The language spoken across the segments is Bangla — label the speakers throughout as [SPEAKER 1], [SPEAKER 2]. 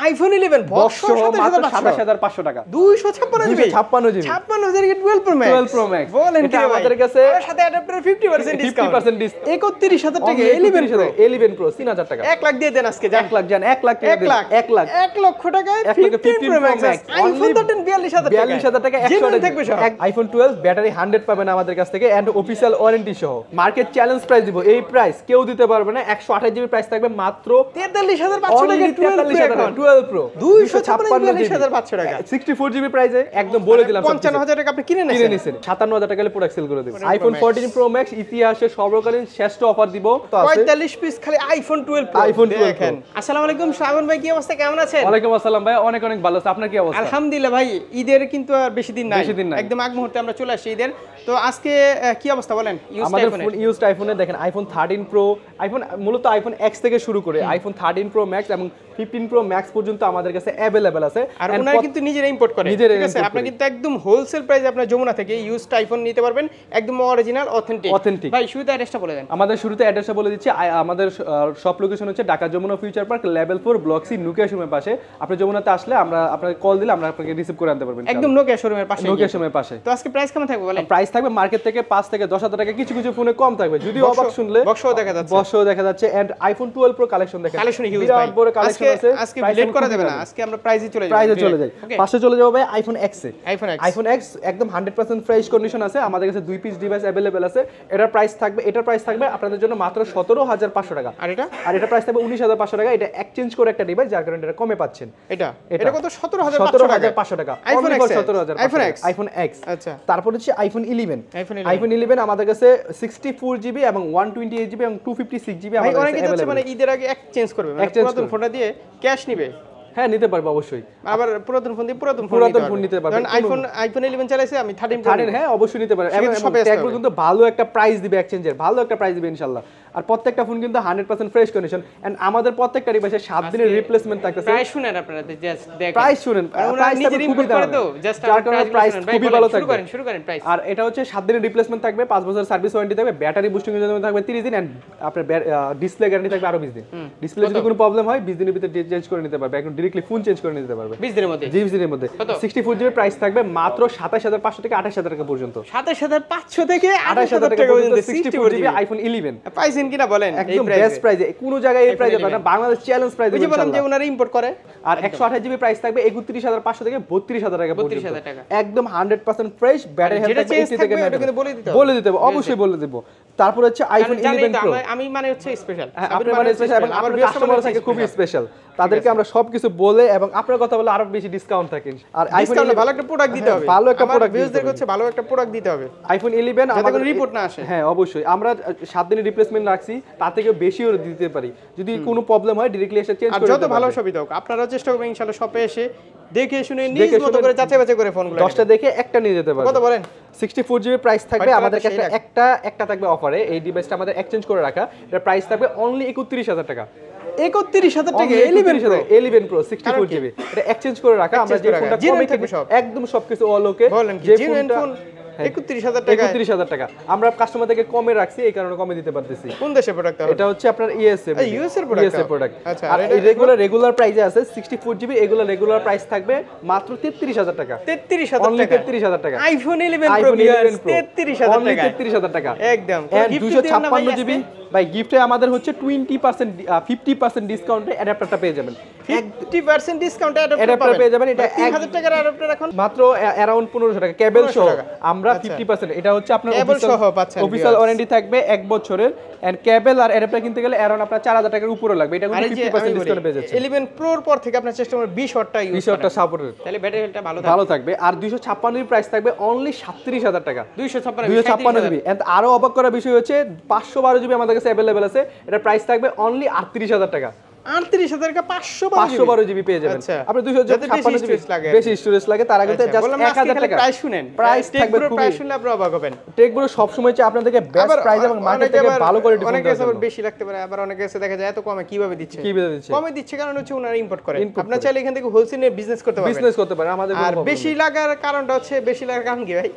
[SPEAKER 1] আইফোন 11 বক্স সহ
[SPEAKER 2] মাত্র 27500 টাকা
[SPEAKER 1] 256 জিবি
[SPEAKER 2] 256 জিবি
[SPEAKER 1] 56000 12 Pro Max
[SPEAKER 2] বলেন
[SPEAKER 1] এটা
[SPEAKER 2] কি
[SPEAKER 1] আমাদের কাছে সাথে অ্যাডাপ্টার 50% ডিসকাউন্ট
[SPEAKER 2] 50% ডিসকাউন্ট
[SPEAKER 1] 31000 টাকা
[SPEAKER 2] 11 Pro 3000 টাকা
[SPEAKER 1] 1 লাখ দিয়ে দেন আজকে
[SPEAKER 2] 1 লাখ জান 1 লাখ
[SPEAKER 1] 1 লক্ষ টাকায় 15 Pro Max আইফোন 13 42000 টাকা
[SPEAKER 2] 42000 টাকা 100 আইফোন 12 ব্যাটারি 100 পাবেন আমাদের কাছ থেকে এন্ড অফিশিয়াল ওয়ারেন্টি সহ মার্কেট চ্যালেঞ্জ প্রাইস দিব এই প্রাইস কেউ দিতে পারবে না 128 জিবি প্রাইস থাকবে মাত্র
[SPEAKER 1] 43500 টাকা
[SPEAKER 2] 12 Pro
[SPEAKER 1] 256,500 টাকা
[SPEAKER 2] 64 জিবি প্রাইসে একদম বলে দিলাম
[SPEAKER 1] 55000 টাকা আপনি কিনে নিয়েছেন
[SPEAKER 2] 57000 টাকা প্রোডাক্ট সেল করে দেবেন আইফোন 14 প্রো ম্যাক্স ইতিহাসে সর্বকালীন শ্রেষ্ঠ অফার দিব
[SPEAKER 1] 45 পিস খালি আইফোন 12 প্রো
[SPEAKER 2] আইফোন 12
[SPEAKER 1] দেখেন আসসালামু আলাইকুম শ্রাবণ ভাই কি অবস্থা কেমন আছেন
[SPEAKER 2] ওয়ালাইকুম আসসালাম ভাই অনেক অনেক ভালো আছি আপনার কি অবস্থা
[SPEAKER 1] আলহামদুলিল্লাহ ভাই ঈদের কিন্তু আর বেশি দিন নাই একদম আগ মুহূর্তে আমরা চলে আসছি ঈদের তো আজকে কি অবস্থা বলেন
[SPEAKER 2] আমাদের ফোন ইউজড আইফোনে দেখেন আইফোন 13 প্রো আইফোন মূলত আইফোন এক্স থেকে শুরু করে আইফোন 13 প্রো ম্যাক্স এবং 15 প্রো ম্যাক্স পর্যন্ত আমাদের কাছে अवेलेबल আছে
[SPEAKER 1] আর ওনারা কিন্তু নিজেরা ইম্পোর্ট করে ঠিক আছে আপনি কিন্তু একদম হোলসেল প্রাইসে আপনার যমুনা থেকে ইউজড আইফোন নিতে পারবেন একদম অরিজিনাল অথেন্টিক ভাই শুরুতে অ্যাড্রেসটা বলে দেন
[SPEAKER 2] আমাদের শুরুতে অ্যাড্রেসটা বলে দিচ্ছি আমাদের শপ লোকেশন হচ্ছে Dhaka Jamuna future park level 4 block C Nokia শোরুমের পাশে আপনি যমুনাতে আসলে আমরা আপনাকে কল দিলে আমরা আপনাকে রিসিভ করে আনতে পারবেন
[SPEAKER 1] একদম নোকিয়া শোরুমের পাশে
[SPEAKER 2] তো
[SPEAKER 1] আজকে প্রাইস কেমন থাকবে বলেন
[SPEAKER 2] প্রাইস থাকবে মার্কেট থেকে 5 থেকে 10000 টাকা কিছু কিছু ফোনে কম থাকবে যদি অবাক শুনলে
[SPEAKER 1] বক্সও দেখা যাচ্ছে
[SPEAKER 2] এন্ড আইফোন 12 প্রো কালেকশন দেখেন
[SPEAKER 1] কালেকশন হিউজ ভাই
[SPEAKER 2] বড় কালেকশন আছে
[SPEAKER 1] আজকে বিলেট করা যাবে না আজকে আমরা প্রাইসে চলে
[SPEAKER 2] যাই পাশে চলে যাবে আইফোন এক্স
[SPEAKER 1] আইফোন
[SPEAKER 2] এক্স একদম 100% ফ্রেশ কন্ডিশন আছে আমাদের কাছে দুই পিস ডিভাইস अवेलेबल আছে এটার প্রাইস থাকবে আপনাদের জন্য মাত্র 17500 টাকা আর এটা প্রাইস থাকবে 19500 টাকা এটা এক্সচেঞ্জ করে একটা ডিভাইস যার কারণে এটা কমে পাচ্ছেন
[SPEAKER 1] এটা কত 17500
[SPEAKER 2] টাকা
[SPEAKER 1] আইফোন এক্স
[SPEAKER 2] 17000 আইফোন এক্স আচ্ছা তারপর হচ্ছে আইফোন 11 আইফোন 11 আমাদের কাছে 64 জিবি এবং 128 জিবি এবং 256 জিবি আমাদের কাছে
[SPEAKER 1] अवेलेबल মানে ঈদের আগে এক্সচেঞ্জ করবে মানে পুরাতন ফোনটা দিয়ে ক্যাশ নিবে
[SPEAKER 2] হ্যাঁ নিতে পারবো অবশ্যই
[SPEAKER 1] আবার পুরাতন ফোন দিয়ে পুরাতন ফোন নিতে পারবেন আইফোন 11 চালাইছে আমি 13
[SPEAKER 2] হ্যাঁ অবশ্যই নিতে পারবেন এবং ট্যাগগুলো কিন্তু ভালো একটা প্রাইস দিবে এক্সচেঞ্জের ভালো একটা প্রাইস দিবে ইনশাআল্লাহ আর প্রত্যেকটা ফোন কিন্তু 100% ফ্রেশ কন্ডিশন এন্ড আমাদের প্রত্যেকটা ডিভাইসে 7 দিনের রিপ্লেসমেন্ট থাকতেছে
[SPEAKER 1] প্রাইস শুনেন আপনারা জাস্ট দেখেন
[SPEAKER 2] প্রাইস শুনেন প্রাইস খুবই দাম তো জাস্ট প্রাইস খুবই ভালো থাকবে
[SPEAKER 1] শুরু করেন প্রাইস
[SPEAKER 2] আর এটা হচ্ছে 7 দিনের রিপ্লেসমেন্ট থাকবে 5 বছর সার্ভিস ওয়ারেন্টি থাকবে ব্যাটারি বুস্টিং এর জন্য থাকবে 30 দিন এন্ড আপনার ডিসপ্লে গ্যারান্টি থাকবে আরো 20 দিন ডিসপ্লে যদি কোনো প্রবলেম হয় 20 দিনের ভিতরে চেঞ্জ করে নিতে পারবে একদম ডাইরেক্টলি ফোন চেঞ্জ করে নিতে পারবে
[SPEAKER 1] 20 দিনের মধ্যে
[SPEAKER 2] 20 দিনের মধ্যে 64 জিবি প্রাইস থাকবে মাত্র 27500 থেকে 28000 টাকা পর্যন্ত
[SPEAKER 1] 27500 থেকে
[SPEAKER 2] 28000 টাকা পর্যন্ত 64 জিবি আইফোন 11
[SPEAKER 1] পাইছেন কিনা বলেন
[SPEAKER 2] একদম বেস্ট প্রাইসে কোন জায়গায় এই প্রাইসে পাবেন না বাংলাদেশ চ্যালেঞ্জ প্রাইসে
[SPEAKER 1] বুঝি বলেন যে ওনারা ইম্পোর্ট করে
[SPEAKER 2] আর 128 জিবি প্রাইস থাকবে 31500 থেকে 32000 টাকা পর্যন্ত
[SPEAKER 1] 32000 টাকা
[SPEAKER 2] একদম 100% ফ্রেশ ব্যাটারি হেলথ থাকবে 80 থেকে 90 বলে দিতে হবে অবশ্যই বলে দেব তারপর হচ্ছে আইফোন 11 প্রো
[SPEAKER 1] আমি মানে হচ্ছে স্পেশাল
[SPEAKER 2] আপনি মানে স্পেশাল এবং আমার কাস্টমার থাকে খুবই স্পেশাল তাদেরকে আমরা সবকিছু বলে এবং আপনার কথা বলে আরো বেশি ডিসকাউন্ট থাকে আর আইফোন
[SPEAKER 1] ভালো একটা প্রোডাক্ট দিতে হবে
[SPEAKER 2] ভালো একটা প্রোডাক্ট
[SPEAKER 1] ভিউয়ারদের হচ্ছে ভালো একটা প্রোডাক্ট দিতে হবে
[SPEAKER 2] আইফোন 11
[SPEAKER 1] আমাদের রিপোর্ট না আসে
[SPEAKER 2] হ্যাঁ অবশ্যই আমরা 7 দিনের রিপ্লেসমেন্ট রাখছি তার থেকে বেশিও দিতে পারি যদি কোনো প্রবলেম হয় ডাইরেক্টলি এসে চেঞ্জ করে
[SPEAKER 1] যত ভালো সুবিধা হোক আপনারা চেষ্টা করবেন ইনশাআল্লাহ শপে এসে দেখে শুনে নিজ মতো করে যাচাই বাছাই করে ফোনগুলো
[SPEAKER 2] 10টা দেখে একটা নিয়ে যেতে পারবেন
[SPEAKER 1] কত বলেন
[SPEAKER 2] 64 জিবি প্রাইস থাকবে আমাদের কাছে একটা থাকবে অফারে এই ডিভাইসটা আমাদের এক্সচেঞ্জ করে রাখা এর প্রাইস থাকবে অনলি 31000 টাকা
[SPEAKER 1] 31000 টাকা
[SPEAKER 2] 11 প্রো 64 জিবি এটা এক্সচেঞ্জ করে রাখা আমরা যে ফোনটা কমে থাকবে একদম সবকিছু অল ওকে
[SPEAKER 1] যে ফোন 31000
[SPEAKER 2] টাকা আমরা কাস্টমার থেকে কমে রাখছি এই কারণে কমে দিতে পারতেছি
[SPEAKER 1] কোন দেশে প্রোডাক্ট
[SPEAKER 2] এটা হচ্ছে আপনার ইউএস এর প্রোডাক্ট
[SPEAKER 1] আচ্ছা
[SPEAKER 2] আর রেগুলার প্রাইসে আছে 64 জিবি এগুলো রেগুলার প্রাইস থাকবে মাত্র 33000 টাকা 33000 টাকা
[SPEAKER 1] আইফোন 11 প্রো 33000 টাকা
[SPEAKER 2] 33000 টাকা
[SPEAKER 1] একদম
[SPEAKER 2] 256 জিবি ভাই গিফটে আমাদের হচ্ছে 50% ডিসকাউন্টে অ্যাডাপ্টারটা পেয়ে যাবেন
[SPEAKER 1] 50% ডিসকাউন্ট
[SPEAKER 2] অ্যাডাপ্টার পেয়ে যাবেন এটা
[SPEAKER 1] 1000 টাকার অ্যাডাপ্টার এখন
[SPEAKER 2] মাত্র अराउंड 1500 টাকা কেবল সহ আমরা 50% এটা হচ্ছে আপনার
[SPEAKER 1] কেবল সহ পাচ্ছেন
[SPEAKER 2] অফিশিয়াল ওয়ারেন্টি থাকবে 1 বছরের এন্ড কেবল আর অ্যাডাপ্টার কিনতে গেলে अराउंड আপনার 4000 টাকার উপরে লাগবে এটা কিন্তু 50% ডিসকাউন্ট পেয়ে যাচ্ছে
[SPEAKER 1] 11 প্রোর পর থেকে আপনার চেষ্টা করবেন 20 ওয়াটটা ইউজ
[SPEAKER 2] 20 ওয়াটটা সাপোর্টেড
[SPEAKER 1] তাহলে ব্যাটারি হেলথটা ভালো
[SPEAKER 2] থাকবে আর 256 এর প্রাইস থাকবে অনলি 37000 টাকা
[SPEAKER 1] 256
[SPEAKER 2] জিবি এন্ড আরো অবাক করার বিষয় হচ্ছে 512 জিবি আমাদের কাছে अवेलेबल আছে এটা প্রাইস থাকবে অনলি 38000 টাকা
[SPEAKER 1] 38000 টাকা 512
[SPEAKER 2] জিবি পেয়ে যাবেন আপনি 256 জিবি বেশি স্টোরেজ লাগে তার আগে জাস্ট 1000 টাকা
[SPEAKER 1] প্রাইস শুনেন
[SPEAKER 2] প্রাইস থাকবে
[SPEAKER 1] প্রাইস শুনলে আপনি অবাক হবেন
[SPEAKER 2] টেকগুলো সব সময় চাই আপনাদেরকে বেস্ট প্রাইস এবং মার্কেট থেকে ভালো কোয়ালিটি ফোন
[SPEAKER 1] অনেকে আবার বেশি লাগতে পারে আবার অনেকে এসে দেখা যায় এত কমে কিভাবে দিচ্ছে কমে দিচ্ছে কারণ হচ্ছে ওনারা ইম্পোর্ট করে আপনারা চাইলে এখান থেকে হোলসেলে বিজনেস করতে পারেন
[SPEAKER 2] আমাদের
[SPEAKER 1] আর বেশি লাগার কারণটা হচ্ছে বেশি লাগার কারণ কি ভাই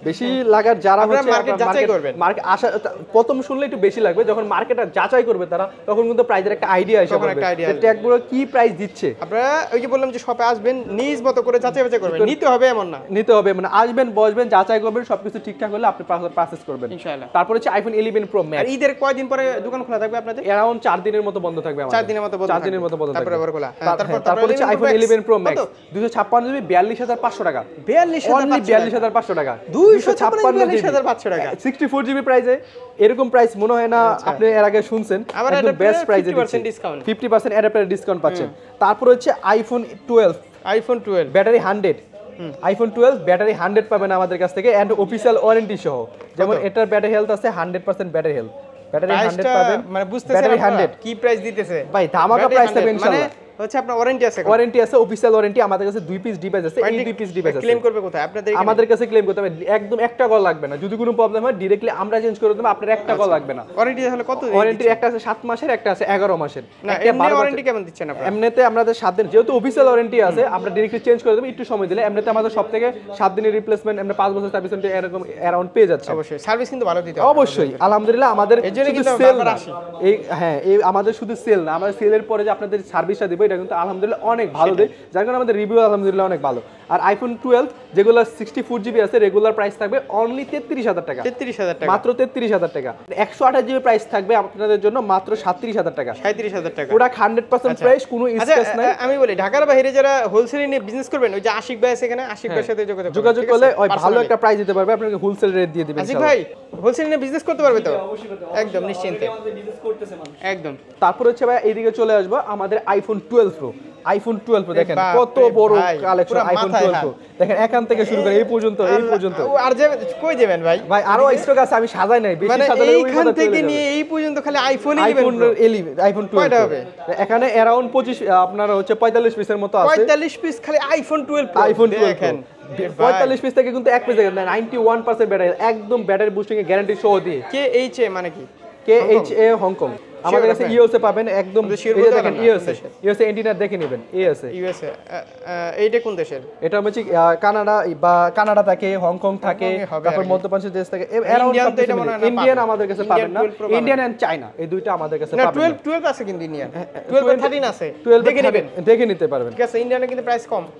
[SPEAKER 2] বেশি লাগার যারা হচ্ছে
[SPEAKER 1] মার্কেট যাচাই করবেন
[SPEAKER 2] মার্কেট আশা প্রথম শুনলে একটু বেশি লাগবে যখন মার্কেটটা যাচাই করবে তারা তখন কিন্তু প্রাইসের একটা আইডিয়া আসে ট্যাগগুলো কি প্রাইস দিচ্ছে
[SPEAKER 1] আপনারা ওই যে বললাম যে শপে আসবেন নিজ মতো করে যাচাই বাছাই করবেন, নিতে হবে এমন না,
[SPEAKER 2] নিতে হবে মানে আসবেন বসবেন যাচাই করবেন সবকিছু ঠিকঠাক হলে আপনি প্রসেস করবেন
[SPEAKER 1] ইনশাআল্লাহ।
[SPEAKER 2] তারপর হচ্ছে আইফোন 11 প্রো
[SPEAKER 1] আর
[SPEAKER 2] ম্যাক্স
[SPEAKER 1] ঈদের কয়দিন পরে দোকান খোলা থাকবে আপনাদের?
[SPEAKER 2] অ্যারাউন্ড 4 দিনের মতো বন্ধ থাকবে আমাদের
[SPEAKER 1] 4 দিনের মতো বন্ধ
[SPEAKER 2] 4 দিনের মতো বন্ধ
[SPEAKER 1] তারপরে
[SPEAKER 2] থাকবে
[SPEAKER 1] আবার খোলা।
[SPEAKER 2] তারপর হচ্ছে আইফোন 11 প্রো ম্যাক্স 256 জিবি 42500 টাকা 42500 টাকা
[SPEAKER 1] 256 টাকা
[SPEAKER 2] 64 জিবি প্রাইসে এরকম প্রাইস মনে হয় না আপনি এর আগে শুনছেন একদম বেস্ট প্রাইসে 50% অ্যাডাপ্টার ডিসকাউন্ট পাচ্ছেন। তারপর হচ্ছে আইফোন 12 ব্যাটারি 100 আইফোন 12 ব্যাটারি 100 পাবেন আমাদের কাছ থেকে এন্ড অফিশিয়াল ওয়ারেন্টি সহ, যেমন এটার ব্যাটারি হেলথ আছে 100% ব্যাটারি হেলথ, ব্যাটারি 100 পাবেন
[SPEAKER 1] মানে বুঝতেছেন আপনারা কি প্রাইস দিতেছে
[SPEAKER 2] ভাই, ধামাকা প্রাইস থাকবে ইনশাআল্লাহ।
[SPEAKER 1] হচ্ছে আপনার ওয়ারেন্টি আছে,
[SPEAKER 2] ওয়ারেন্টি আছে অফিশিয়াল ওয়ারেন্টি। আমাদের কাছে 2 পিস ডিভাইস আছে, এই 2 পিস ডিভাইস আছে
[SPEAKER 1] ক্লেম করবে কোথায় আপনাদের?
[SPEAKER 2] আমাদের কাছে ক্লেম করতে হবে, একদম একটা কল লাগবে না, যদি কোনো প্রবলেম হয় ডাইরেক্টলি আমরা চেঞ্জ করে দেব, আপনার একটা কল লাগবে না।
[SPEAKER 1] ওয়ারেন্টি তাহলে কত?
[SPEAKER 2] ওয়ারেন্টি একটা আছে 7 মাসের, একটা আছে 11 মাসের।
[SPEAKER 1] না এমনি ওয়ারেন্টি কেমন দিচ্ছেন আপনারা?
[SPEAKER 2] এমনিতে আমাদের 7 দিন, যেহেতু অফিশিয়াল ওয়ারেন্টি আছে আমরা ডাইরেক্টলি চেঞ্জ করে দেব, একটু সময় দিলে। এমনিতে আমাদের সব থেকে 7 দিনের রিপ্লেসমেন্ট, আমরা 5 বছর সার্ভিস ওয়ারেন্টি এরকম অ্যারাউন্ড পেয়ে যাচ্ছে।
[SPEAKER 1] অবশ্যই সার্ভিস কিন্তু ভালো দিতে হবে
[SPEAKER 2] অবশ্যই আলহামদুলিল্লাহ। আমাদের শুধু সেল না, এই হ্যাঁ এই আমাদের শুধু সেল না, আমাদের সেলের পরে যে আপনাদের সার্ভিসটা দিব এটা কিন্তু আলহামদুলিল্লাহ অনেক ভালো দেয়, যার কারণে আমাদের রিভিউ আলহামদুলিল্লাহ অনেক ভালো। আর আইফোন 12 যেগুলো 64 জিবি আছে রেগুলার প্রাইস থাকবে অনলি 33000 টাকা,
[SPEAKER 1] 33000 টাকা,
[SPEAKER 2] মাত্র 33000 টাকা। 128 জিবি প্রাইস থাকবে আপনাদের জন্য মাত্র 37000 টাকা,
[SPEAKER 1] 37000 টাকা
[SPEAKER 2] পুরো 100% প্রাইস, কোনো স্পেস নাই।
[SPEAKER 1] আমি বলি ঢাকার বাইরে যারা হোলসেল নিয়ে বিজনেস করবেন, ওই যে আশিক ভাই আছে এখানে, আশিক ভাইয়ের সাথে
[SPEAKER 2] যোগাযোগ করলে ওই ভালো একটা প্রাইস দিতে পারবে, আপনাকে হোলসেল রেট দিয়ে দিবেন
[SPEAKER 1] আশিক ভাই। হোলসেল নিয়ে বিজনেস করতে পারবে তো? একদম নিশ্চিন্তে, একদম।
[SPEAKER 2] তারপর হচ্ছে ভাই এইদিকে চলে আসবো আমাদের আইফোন 12 প্রো। আইফোন 12 প্রো দেখেন কত বড় কালেকশন, আইফোন 12 প্রো দেখেন এখান থেকে শুরু করে এই পর্যন্ত
[SPEAKER 1] আর যে কই যাবেন ভাই?
[SPEAKER 2] ভাই আরো স্টক আছে, আমি সাজাই নাই, বেশি সাজালে ওই
[SPEAKER 1] এইখান থেকে নিয়ে এই পর্যন্ত খালি আইফোনই নেবেন।
[SPEAKER 2] আইফোন 12 হবে এখানে অ্যারাউন্ড 25 আপনার হচ্ছে 45 পিসের মতো আছে,
[SPEAKER 1] 45 পিস খালি আইফোন 12 প্রো।
[SPEAKER 2] আইফোন 12 দেখেন 45 পিস থেকে কিন্তু এক পিস দেখেন 91% ব্যাটারি, একদম ব্যাটারি বুস্টিং এর গ্যারান্টি সহ দিয়ে।
[SPEAKER 1] KHA মানে কি?
[SPEAKER 2] KHA Hong Kong. আমাদের কাছে ইউএসএ পাবেন একদম, এই যে দেখেন ইউএসএ এন্টিনা দেখে নেবেন, ইউএসএ
[SPEAKER 1] এইটা কোন দেশের?
[SPEAKER 2] এটা হচ্ছে কানাডা বা কানাডা থাকে, হংকং থাকে, তারপর মধ্যপ্রাচ্য দেশ থাকে, ইন্ডিয়ান আমাদের কাছে পাবেন না, ইন্ডিয়ান এন্ড চায়না এই দুইটা আমাদের কাছে পাবেন না।
[SPEAKER 1] 12 আছে কিন্তু ইন্ডিয়ান 12 13 আছে,
[SPEAKER 2] দেখে নিতে পারবেন।
[SPEAKER 1] ঠিক আছে, ইন্ডিয়ানে কিন্তু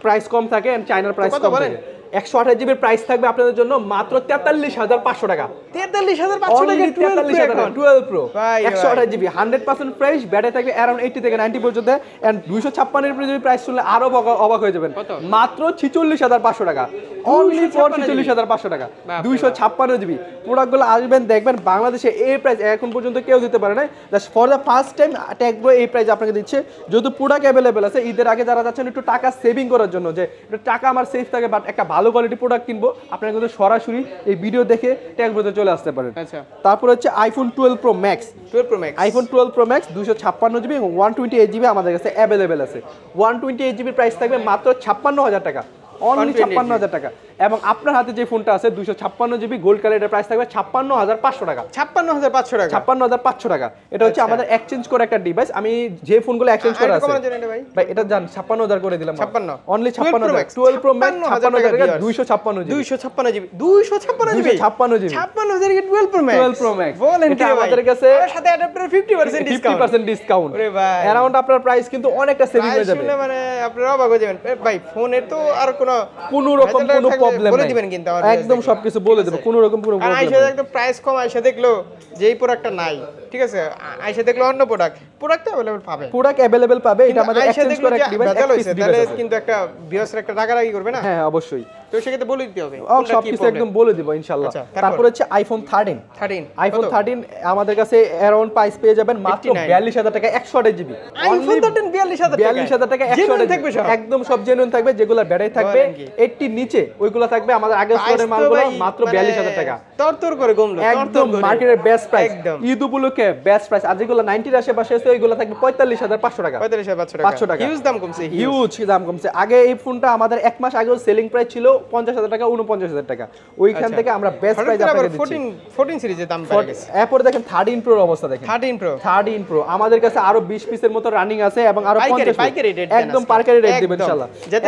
[SPEAKER 1] প্রাইস কম
[SPEAKER 2] থাকে এন্ড চায়নার প্রাইস কম থাকে। 128 জিবির প্রাইস থাকবে আপনাদের জন্য মাত্র 43500 টাকা,
[SPEAKER 1] 43500 টাকা
[SPEAKER 2] 12 প্রো 128 জিবি 100% ফ্রেশ, ব্যাটারি থাকবে अराउंड 80 থেকে 90 পর্যন্ত এন্ড 256 এর যদি প্রাইস শুনলে আরো অবাক হয়ে যাবেন, মাত্র 46500 টাকা, অনলি ফর 46500 টাকা 256 জিবি। প্রোডাক্টগুলো আসবেন দেখবেন বাংলাদেশে এই প্রাইস এখন পর্যন্ত কেউ দিতে পারে না, just for the first time ট্যাগবো এই প্রাইস আপনাকে দিচ্ছে। যেহেতু প্রোডাক্ট अवेलेबल আছে, ঈদের আগে যারা যাচ্ছেন একটু টাকা সেভিং করার জন্য, যে একটু টাকা আমার সেভ থাকে বাট একটা ভালো কোয়ালিটি প্রোডাক্ট কিনবো, আপনারা কিন্তু সরাসরি এই ভিডিও দেখে ট্যাগবোতে চলে আসতে পারেন।
[SPEAKER 1] আচ্ছা,
[SPEAKER 2] তারপর হচ্ছে iPhone 12 pro max, iPhone 12 pro max 256 GB এবং 128 জিবি আমাদের কাছে अवेलेबल আছে। 128 জিবি প্রাইস থাকবে মাত্র 56000 টাকা, অনলি 56000 টাকা। এবং আপনার হাতে যে ফোনটা আছে 256 জিবি গোল্ড কালারের প্রাইস থাকবে 56500 টাকা,
[SPEAKER 1] 56500 টাকা,
[SPEAKER 2] 56500 টাকা। এটা হচ্ছে আমাদের এক্সচেঞ্জ করে একটা ডিভাইস, আমি যে ফোনগুলো এক্সচেঞ্জ করা আছে ভাই এটা জান 56000 করে দিলাম,
[SPEAKER 1] 56
[SPEAKER 2] অনলি 56000 12 প্রো ম্যাক্স 56000 টাকা 256 জিবি
[SPEAKER 1] 256 জিবি 56000 এর 12 প্রো ম্যাক্স বলেন কি
[SPEAKER 2] আমাদের কাছে
[SPEAKER 1] সাথে অ্যাডাপ্টার 50%
[SPEAKER 2] ডিসকাউন্ট।
[SPEAKER 1] ওরে ভাই
[SPEAKER 2] अराउंड আপনার প্রাইস কিন্তু অনেকটা সেভিং হয়ে যাবে,
[SPEAKER 1] মানে আপনারা অবাক হয়ে যাবেন ভাই। ফোনের তো আর
[SPEAKER 2] কোনো রকম কোনো প্রবলেম
[SPEAKER 1] বলে দিবেন কিন্তু
[SPEAKER 2] একদম সবকিছু বলে দেব, কোনো রকম কোনো প্রবলেম
[SPEAKER 1] আইসা একদম প্রাইস কম, আইসা দেখলো যে এই প্রোডাক্টটা নাই, ঠিক আছে, আইসা দেখলো অন্য প্রোডাক্ট अवेलेबल পাবে,
[SPEAKER 2] প্রোডাক্ট अवेलेबल পাবে। এটা আমাদের এক্সচেঞ্জ করে একটা ডিভাইস,
[SPEAKER 1] তাহলে কিন্তু একটা ভিউয়ার্সের একটা রাগারাগি করবে না।
[SPEAKER 2] হ্যাঁ অবশ্যই,
[SPEAKER 1] তো সেক্ষেত্রে বলে দিতে হবে,
[SPEAKER 2] সবকিছু একদম বলে দিব ইনশাআল্লাহ। তারপর হচ্ছে আইফোন 13 আইফোন 13 আমাদের কাছে अराउंड প্রাইস পেয়ে যাবেন মাত্র 42000 টাকা 128 জিবি।
[SPEAKER 1] আইফোন 13
[SPEAKER 2] 42000 টাকা 128 জিবি, একদম সব জেনুইন থাকবে। যেগুলো ব্যাটারি থাকবে 80 নিচে ওইগুলো থাকবে আমাদের আগের স্টোরের মালগুলো মাত্র 42000 টাকা,
[SPEAKER 1] তরতর করে কমলো,
[SPEAKER 2] একদম মার্কেটের বেস্ট প্রাইস, ঈদ উপলক্ষে বেস্ট প্রাইস। আর যেগুলো 90 এর আশেপাশে আছে ওইগুলো থাকবে 45500 টাকা,
[SPEAKER 1] 45500 টাকা, হিউজ দাম কমছে,
[SPEAKER 2] হিউজ দাম কমছে। আগে এই ফোনটা আমাদের এক মাস আগেও সেলিং প্রাইস ছিল 50000 টাকা 49000 টাকা, ওইখান থেকে আমরা বেস্ট প্রাইস আপনাকে দিচ্ছি।
[SPEAKER 1] 14 সিরিজের দাম বেড়ে গেছে।
[SPEAKER 2] এরপর দেখেন 13 প্রোর অবস্থা দেখেন, 13 প্রো আমাদের কাছে আরো 20 পিসের মতো রানিং আছে এবং আরো 50 একদম পাইকারি রেট দিবেন ইনশাআল্লাহ,
[SPEAKER 1] যাতে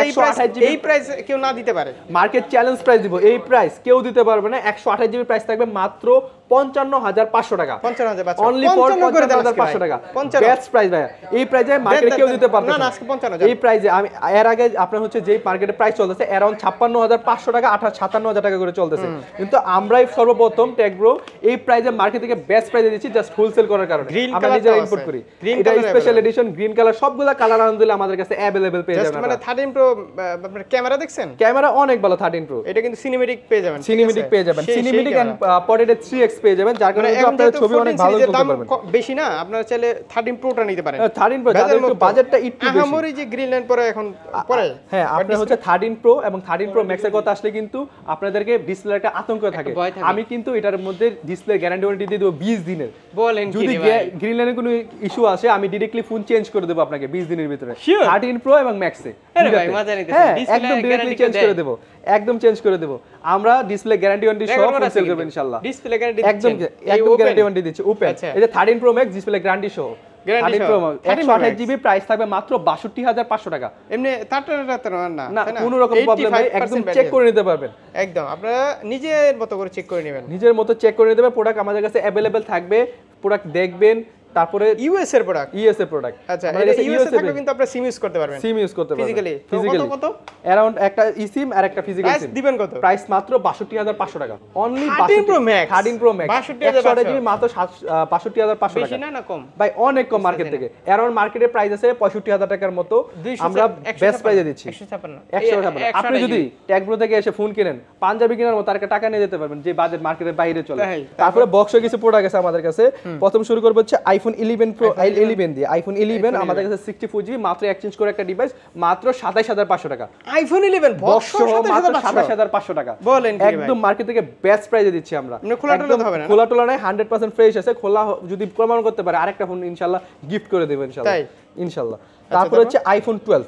[SPEAKER 1] এই প্রাইস কেউ না দিতে পারে।
[SPEAKER 2] মার্কেট চ্যালেঞ্জ প্রাইস দিব, এই প্রাইস কেউ দিতে পারবে না। 128 জিবি প্রাইস থাকবে মাত্র 55,500 টাকা,
[SPEAKER 1] 55,500
[SPEAKER 2] অনলি ফর 55,500 টাকা, বেস্ট প্রাইস ভাই। এই প্রাইসে মার্কেটে কেউ দিতে পারবে
[SPEAKER 1] না, আজকে 55,000।
[SPEAKER 2] এই প্রাইসে আমি এর আগে আপনার হচ্ছে যেই মার্কেটে প্রাইস চলতেছে অ্যারাউন্ড 56,500 টাকা 57,000 টাকা করে চলতেছে, কিন্তু আমরাই সর্বপ্রথম টেকব্রো এই প্রাইসে মার্কেট থেকে বেস্ট প্রাইসে দিচ্ছি জাস্ট হোলসেল করার কারণে। আমরা নিজেরা ইম্পোর্ট করি, এটা স্পেশাল এডিশন গ্রিন কালার, সবগুলা কালার আলহামদুলিল্লাহ আমাদের কাছে अवेलेबल পেয়ে যাবেন।
[SPEAKER 1] মানে 13 প্রো আপনার ক্যামেরা দেখছেন,
[SPEAKER 2] ক্যামেরা অনেক ভালো 13 প্রো,
[SPEAKER 1] এটা কিন্তু সিনেমেটিক পেয়ে যাবেন,
[SPEAKER 2] সিনেমেটিক পেয়ে যাবেন, সিনেমেটিক এন্ড পটেড 3x পেয়ে যাবেন, যার কারণে আপনারা ছবি অনেক ভালো তুলতে পারবেন।
[SPEAKER 1] বেশি না, আপনারা চাইলে 13 প্রোটা নিতে পারেন।
[SPEAKER 2] 13 প্রো যাদের একটু বাজেটটা একটু বেশি,
[SPEAKER 1] আমারই যে গ্রিন লাইন পরে এখন পরে,
[SPEAKER 2] হ্যাঁ আপনার হচ্ছে 13 প্রো এবং 13 প্রো ম্যাক্স এর কথা আসলে কিন্তু আপনাদেরকে ডিসপ্লে একটা আতঙ্ক থাকে। আমি কিন্তু এটার মধ্যে ডিসপ্লে গ্যারান্টি ওয়ারেন্টি দিয়ে দেব 20 দিনের।
[SPEAKER 1] বলেন
[SPEAKER 2] যদি গ্রিন লাইনের কোনো ইস্যু আসে আমি ডাইরেক্টলি ফোন চেঞ্জ করে দেব আপনাকে 20 দিনের ভিতরে, 13 প্রো এবং ম্যাক্সে।
[SPEAKER 1] আরে ভাই মজা নিতেছেন,
[SPEAKER 2] হ্যাঁ একদম ডাইরেক্টলি চেঞ্জ করে দেব, একদম চেঞ্জ করে দেব। আমরা ডিসপ্লে গ্যারান্টি ওয়ারেন্টি সব সেল করব ইনশাআল্লাহ।
[SPEAKER 1] ডিসপ্লে গ্যারান্টি
[SPEAKER 2] একদম গ্যারান্টি ওয়ারেন্টি দিচ্ছি ওপেন। এই যে 13 প্রো ম্যাক্স ডিসপ্লে গ্যারান্টি সহ 13 প্রো 128 জিবি, প্রাইস থাকবে মাত্র 62,500 টাকা।
[SPEAKER 1] এমনি তারটা না
[SPEAKER 2] কোনো রকম প্রবলেম নাই, একদম চেক করে নিতে পারবেন।
[SPEAKER 1] একদম আপনারা নিজের মতো করে চেক করে নেবেন,
[SPEAKER 2] নিজের মতো চেক করে নিতে পারবেন। প্রোডাক্ট আমাদের কাছে अवेलेबल থাকবে, প্রোডাক্ট দেখবেন। তারপরে
[SPEAKER 1] ইউএস এর প্রোডাক্ট,
[SPEAKER 2] ইউএস এর প্রোডাক্ট,
[SPEAKER 1] আচ্ছা এটা ইউএস এ থাকলে কিন্তু আপনারা সিম ইউজ করতে পারবেন,
[SPEAKER 2] সিম ইউজ করতে পারবেন
[SPEAKER 1] ফিজিক্যালি। কত
[SPEAKER 2] अराउন্ড একটা ইসিম আর একটা ফিজিক্যাল সিম
[SPEAKER 1] দিবেন কত?
[SPEAKER 2] প্রাইস মাত্র 62,500 টাকা, only
[SPEAKER 1] 13 pro max,
[SPEAKER 2] 13 pro max
[SPEAKER 1] 62,500
[SPEAKER 2] GB মাত্র 62,500 টাকা।
[SPEAKER 1] বেশি না, না কম
[SPEAKER 2] ভাই, অনেক কম মার্কেট থেকে। অ্যারাউন্ড মার্কেটের প্রাইস আছে 65,000 টাকার মতো, আমরা বেস্ট প্রাইসে দিচ্ছি 156। আপনি যদি টেকব্রো থেকে এসে ফোন কিনেন, পাঞ্জাবি কেনার মতো আর একটা টাকা নিয়ে যেতে পারবেন যে বাজেট মার্কেটের বাইরে চলে। তারপরে বক্সে কিছু প্রোডাক্ট আছে আমাদের কাছে। প্রথম শুরু করব হচ্ছে আইফোন 11 প্রো 11 দিয়ে। আইফোন 11 আমাদের কাছে 64 জিবি, মাত্র এক্সচেঞ্জ করে একটা ডিভাইস, মাত্র 27,500 টাকা।
[SPEAKER 1] আইফোন 11 বক্স
[SPEAKER 2] মাত্র 27,500 টাকা।
[SPEAKER 1] বলেন কি
[SPEAKER 2] একদম মার্কেট থেকে বেস্ট প্রাইসে দিচ্ছি আমরা।
[SPEAKER 1] খোলা টোলা হবে না,
[SPEAKER 2] খোলা টোলা নাই, 100% ফ্রেশ আছে। খোলা যদি প্রমাণ করতে পারে আরেকটা ফোন ইনশাআল্লাহ গিফট করে দেব ইনশাআল্লাহ, ইনশাআল্লাহ। তারপর হচ্ছে আইফোন 12।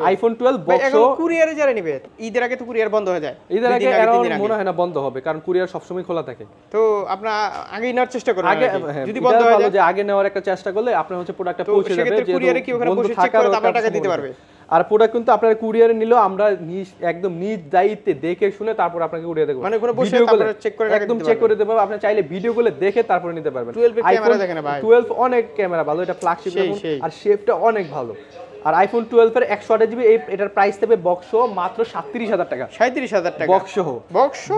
[SPEAKER 2] আইফোন 12 বক্স
[SPEAKER 1] এখন কুরিয়ারে যারা নেবে, ঈদের আগে তো কুরিয়ার বন্ধ হয়ে যায়,
[SPEAKER 2] ঈদের আগে এরাউন্ড মনে হয় না বন্ধ হবে, কারণ কুরিয়ার সবসময় খোলা থাকে।
[SPEAKER 1] তো আপনারা আগেই নেওয়ার চেষ্টা করুন,
[SPEAKER 2] আগে
[SPEAKER 1] যদি বন্ধ হয়ে যায়
[SPEAKER 2] যে আগে নেওয়ার একটা চেষ্টা করলে আপনার হচ্ছে প্রোডাক্টটা পৌঁছে যাবে, যে
[SPEAKER 1] কুরিয়ারে কি ওখানে বসে চেক করে তারপর টাকা দিতে পারবে।
[SPEAKER 2] আর প্রোডাক্ট কিন্তু আপনারা কুরিয়ারে নিলেও আমরা একদম নিজ দায়িত্বে দেখে শুনে তারপর আপনাকে কুরিয়ার দেব,
[SPEAKER 1] মানে কোনো বসে তারপর চেক করে
[SPEAKER 2] একদম চেক করে দেব। আপনি চাইলে ভিডিও গুলো দেখে তারপরে নিতে পারবেন।
[SPEAKER 1] 12 এর ক্যামেরা দেখেন ভাই,
[SPEAKER 2] 12 অনেক ক্যামেরা ভালো, এটা ফ্ল্যাগশিপ আর শেপটা অনেক ভালো। আর আইফোন 12 এর 128 জিবি এটার প্রাইস দেবে বক্স মাত্র 37,000 টাকা।
[SPEAKER 1] 37,000 টাকা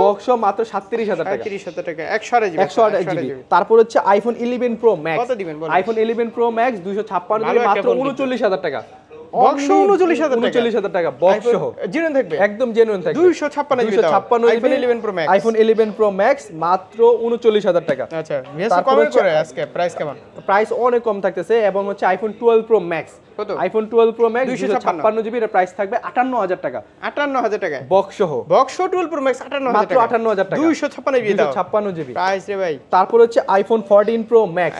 [SPEAKER 2] বক্স মাত্র 37,000 টাকা,
[SPEAKER 1] 37,000 টাকা 128 জিবি।
[SPEAKER 2] তারপর হচ্ছে আইফোন 11 প্রো ম্যাক্স।
[SPEAKER 1] কত দিবেন বলেন?
[SPEAKER 2] আইফোন 11 প্রো ম্যাক্স 256 জিবি, মাত্র 39,000 টাকা।
[SPEAKER 1] বক্স 39,000
[SPEAKER 2] টাকা বক্স সহ
[SPEAKER 1] জেনুইন থাকবে,
[SPEAKER 2] একদম জেনুইন থাকবে।
[SPEAKER 1] 256 GB iPhone 11 pro max,
[SPEAKER 2] iPhone 11 pro max মাত্র 39,000 টাকা।
[SPEAKER 1] আচ্ছা ভিএস কমেন্ট করে আজকে প্রাইস কেমন?
[SPEAKER 2] প্রাইস অনেক কম থাকতেছে। এবং হচ্ছে iPhone 12 pro max, iPhone 12 pro max 256 GB, এর প্রাইস থাকবে 58,000 টাকা।
[SPEAKER 1] 58,000 টাকা
[SPEAKER 2] বক্স সহ,
[SPEAKER 1] বক্স 12 প্রো ম্যাক্স 58,000
[SPEAKER 2] মাত্র 58,000 টাকা,
[SPEAKER 1] 256 জিবি দাও,
[SPEAKER 2] 256 জিবি
[SPEAKER 1] প্রাইস রে ভাই।
[SPEAKER 2] তারপর হচ্ছে iPhone 14 pro max.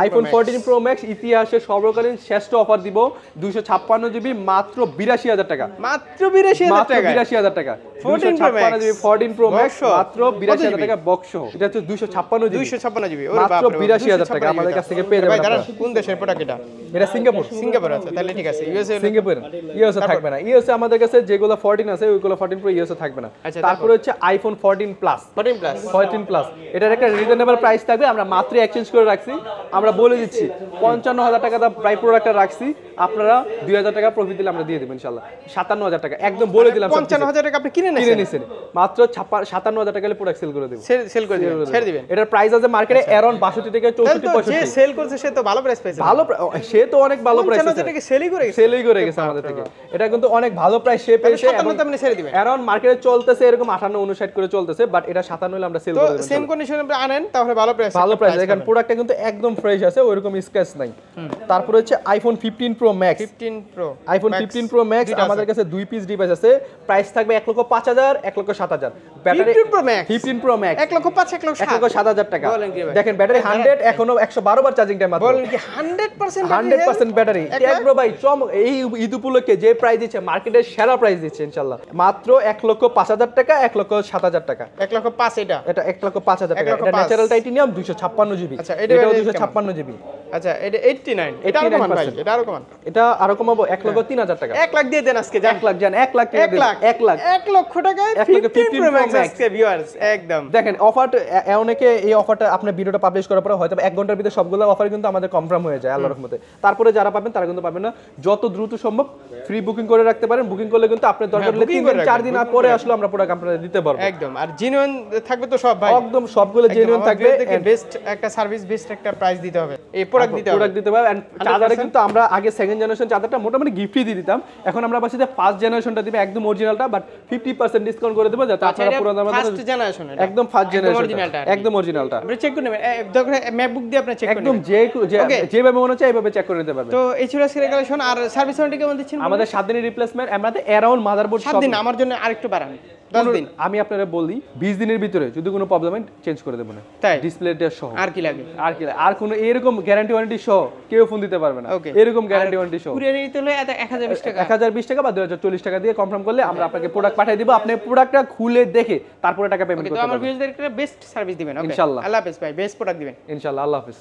[SPEAKER 2] IPhone 14 pro max ইতিহাসে সর্বকালীন শ্রেষ্ঠ অফার দিব, 256 জিবি মাত্র 82,000 টাকা,
[SPEAKER 1] মাত্র 82,000 টাকা,
[SPEAKER 2] 82,000 টাকা।
[SPEAKER 1] 14
[SPEAKER 2] জিবি 14 প্রো ম্যাক্স মাত্র 82,000 টাকা বক্স সহ। এটা হচ্ছে 256 জিবি,
[SPEAKER 1] 256 জিবি
[SPEAKER 2] মাত্র 82,000 টাকা আমাদের কাছ থেকে পেয়ে যাবেন।
[SPEAKER 1] ভাই দাঁড়ান, কোন দেশের প্রোডাক্ট এটা?
[SPEAKER 2] এটা সিঙ্গাপুর।
[SPEAKER 1] সিঙ্গাপুর আছে, তাহলে ঠিক আছে। ইউএসএ
[SPEAKER 2] সিঙ্গাপুর, ইউএসএ থাকবে না। ইউএসএ আমাদের কাছে যেগুলো 14 আছে ওইগুলো 14 প্রো ইউএসএ থাকবে না। তারপর হচ্ছে আইফোন 14 প্লাস। 14 প্লাস এটার একটা রিজনেবল প্রাইস থাকবে, আমরা মাত্র এক্সচেঞ্জ করে রাখছি। আমরা বলে দিচ্ছি 55,000 টাকা দাম প্রাইস প্রোডাক্টটা রাখছি, আপনারা 2,000 টাকা প্রফিট দিলে আমরা দিয়ে দেব ইনশাআল্লাহ। 57,000 টাকা একদম বলে দিলাম।
[SPEAKER 1] 55,000 টাকা আপনি কিনে নিছেন,
[SPEAKER 2] মাত্র 57,000 টাকা প্রোডাক্ট সেল করে দেব,
[SPEAKER 1] সেল করে দিবেন, ছেড়ে দিবেন।
[SPEAKER 2] এটার প্রাইস আছে মার্কেটে अराउंड 62 থেকে 64
[SPEAKER 1] যে সেল করছে সে তো ভালো প্রাইস পাইছে,
[SPEAKER 2] ভালো সে তো অনেক ভালো প্রাইস আছে,
[SPEAKER 1] 55,000 টাকা সেলই করে গেছে
[SPEAKER 2] আমাদের থেকে। এটা কিন্তু অনেক ভালো প্রাইস সে পেয়েছে এবং
[SPEAKER 1] আপনি ছেড়ে দিবেন।
[SPEAKER 2] अराउंड মার্কেটে চলতেছে এরকম 58 59 করে চলতেছে, বাট এটা 57 হলে আমরা সেল করে দেব।
[SPEAKER 1] তো সেম কন্ডিশনে আপনি আনেন তাহলে ভালো প্রাইস,
[SPEAKER 2] দেখেন প্রোডাক্টটা কিন্তু একদম ফ্রেশ আছে, ওইরকম স্ক্র্যাচ নাই। তারপর হচ্ছে iPhone 15 pro max. IPhone 15 pro max আমাদের কাছে 2 পিস ডিভাইস আছে, প্রাইস থাকবে 1,05,000 1,07,000। ব্যাটারি 15 প্রো ম্যাক্স
[SPEAKER 1] 1,05,000
[SPEAKER 2] 1,07,000 টাকা। দেখেন ব্যাটারি 100, এখনো 112 বার চার্জিং টাইম আছে।
[SPEAKER 1] বলেন কি 100%
[SPEAKER 2] 100% ব্যাটারি, তারপর ভাই এই ঈদ উপলক্ষে যে প্রাইস দিচ্ছে মার্কেটের সেরা প্রাইস দিচ্ছে ইনশাআল্লাহ, মাত্র 1,05,000 টাকা, 1,07,000 টাকা,
[SPEAKER 1] 1,05,000
[SPEAKER 2] এটা 1,05,000 টাকা। এটা ন্যাচারাল টাইটেনিয়াম 256 জিবি।
[SPEAKER 1] আচ্ছা,
[SPEAKER 2] এটাও 256 জিবি।
[SPEAKER 1] আচ্ছা, এটা 89, এটা আরো কমান ভাই, এটা আরো কমান,
[SPEAKER 2] এটা আরো কমাবো 1,03,000 টাকা।
[SPEAKER 1] 1 লাখ দিয়ে দেন আজকে, যান
[SPEAKER 2] 1 লাখ, যান 1 লাখ টাকা দেন, 1 লাখ
[SPEAKER 1] 1 লক্ষ টাকায় 15 প্রো ম্যাক্স আজকে ভিউয়ার্স একদম।
[SPEAKER 2] দেখেন অফারটা অনেকে এই অফারটা আপনার ভিডিওটা পাবলিশ করার পরে হয়তো 1 ঘন্টার ভিতরে সবগুলো অফার কিন্তু আমাদের কনফার্ম হয়ে যায় আল্লাহর রহমতে। তারপরে যারা পাবেন তারা কিন্তু পাবেন না। যত দ্রুত সম্ভব ফ্রি বুকিং করে রাখতে পারেন। বুকিং করলে কিন্তু আপনার দরকার হলে 3-4 দিন পরে আসলে আমরা প্রোডাক্ট আপনাদের দিতে পারবো
[SPEAKER 1] একদম। আর জেনুইন থাকবে তো সব ভাই,
[SPEAKER 2] একদম সবগুলো জেনুইন থাকবে।
[SPEAKER 1] বেস্ট একটা সার্ভিস, বেস্ট একটা প্রাইস দিতে হবে, এই প্রোডাক্ট দিতে হবে।
[SPEAKER 2] এন্ড চাদরে কিন্তু আমরা আগে সেকেন্ড জেনারেশন চাদরটা মোটামুটি গিফটই দিয়ে দিতাম, এখন আমরা বলছি যে ফার্স্ট জেনারেশনটা দিবে একদম অরিজিনালটা, বাট 50% ডিসকাউন্ট করে দেব যাতে আপনারা পুরো দামে
[SPEAKER 1] ফার্স্ট জেনারেশন,
[SPEAKER 2] একদম ফার্স্ট জেনারেশন একদম অরিজিনালটা
[SPEAKER 1] আপনি চেক করে নেবেন, দরকার ম্যাকবুক দিয়ে আপনি চেক করে নেবেন,
[SPEAKER 2] একদম যেভাবে মনে হচ্ছে এইভাবে চেক করে নিতে পারবেন।
[SPEAKER 1] তো এই ছিল আজকের কালেকশন। আর সার্ভিস ওয়ারেন্টি কেমন দিচ্ছেন?
[SPEAKER 2] আমাদের 7 দিনের রিপ্লেসমেন্ট, আমাদের অ্যারাউন্ড মাদারবোর্ড
[SPEAKER 1] 7 দিন, আমার জন্য আরেকটু বাড়ান 10 দিন।
[SPEAKER 2] আমি আপনারা বলি 20 দিনের ভিতরে যদি কোনো প্রবলেম হয় চেঞ্জ করে দেব না,
[SPEAKER 1] তাই
[SPEAKER 2] ডিসপ্লেটা সহ।
[SPEAKER 1] আর কি লাগে?
[SPEAKER 2] আর কোনো এরকম গ্যারান্টি ওয়ারেন্টি সহ কেউ ফোন দিতে পারবে না, এরকম গ্যারান্টি ওয়ারেন্টি সহ।
[SPEAKER 1] কুরিয়ার নিতে হলে 1020 টাকা,
[SPEAKER 2] 1020 টাকা বা 2040 টাকা দিয়ে কনফার্ম করলে আমরা আপনাকে প্রোডাক্ট পাঠিয়ে দিব, আপনি প্রোডাক্টটা খুলে দেখে তারপরে টাকা পেমেন্ট করতে
[SPEAKER 1] তো
[SPEAKER 2] পারবেন।
[SPEAKER 1] আমার ভিউয়ারদেরকে বেস্ট সার্ভিস দিবেন।
[SPEAKER 2] ইনশাআল্লাহ।
[SPEAKER 1] আল্লাহ হাফেজ ভাই, বেস্ট প্রোডাক্ট দিবেন
[SPEAKER 2] ইনশাআল্লাহ। আল্লাহ হাফেজ।